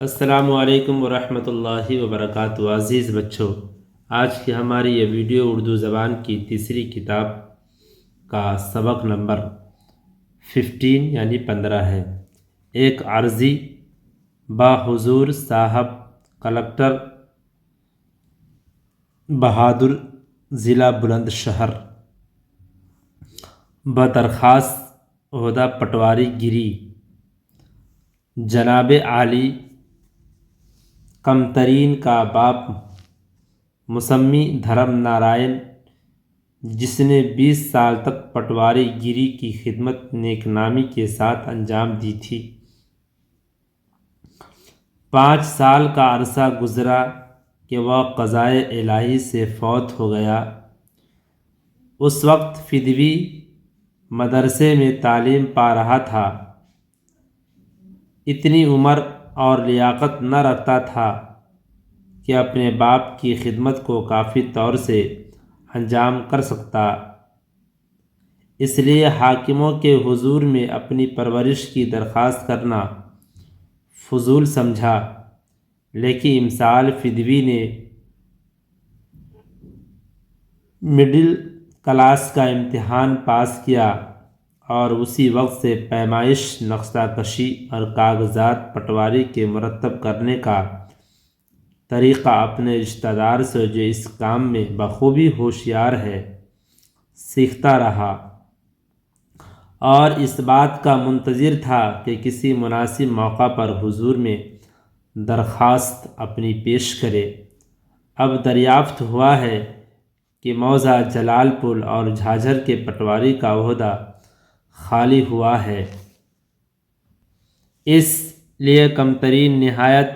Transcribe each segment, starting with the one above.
السلام علیکم ورحمۃ اللہ وبرکاتہ۔ عزیز بچوں، آج کی ہماری یہ ویڈیو اردو زبان کی تیسری کتاب کا سبق نمبر 15 ہے۔ ایک عرضی با حضور صاحب کلکٹر بہادر ضلع بلند شہر بدرخواست عہدہ پٹواری گیری جناب عالی کمترین کا باپ مسمی دھرم نارائن، جس نے 20 سال تک پٹواری گیری کی خدمت نیک نامی کے ساتھ انجام دی تھی۔ 5 سال کا عرصہ گزرا کہ وہ قضائے الہی سے فوت ہو گیا۔ اس وقت فدوی مدرسے میں تعلیم پا رہا تھا۔ اتنی عمر اور لیاقت نہ رکھتا تھا کہ اپنے باپ کی خدمت کو کافی طور سے انجام کر سکتا، اس لیے حاکموں کے حضور میں اپنی پرورش کی درخواست کرنا فضول سمجھا۔ لیکن امسال فدوی نے مڈل کلاس کا امتحان پاس کیا اور اسی وقت سے پیمائش، نقشہ کشی اور کاغذات پٹواری کے مرتب کرنے کا طریقہ اپنے رشتہ دار سے، جو اس کام میں بخوبی ہوشیار ہے، سیکھتا رہا اور اس بات کا منتظر تھا کہ کسی مناسب موقع پر حضور میں درخواست اپنی پیش کرے۔ اب دریافت ہوا ہے کہ موضع جلال پور اور جھاجھر کے پٹواری کا عہدہ خالی ہوا ہے۔ اس لیے کمترین نہایت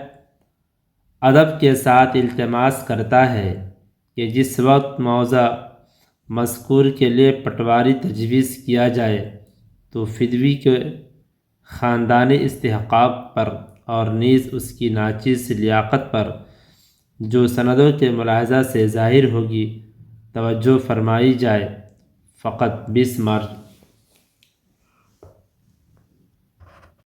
ادب کے ساتھ التماس کرتا ہے کہ جس وقت موضع مذکور کے لیے پٹواری تجویز کیا جائے تو فدوی کے خاندانی استحقاق پر اور نیز اس کی ناچیز لیاقت پر، جو سندوں کے ملاحظہ سے ظاہر ہوگی، توجہ فرمائی جائے۔ فقط 20 مارچ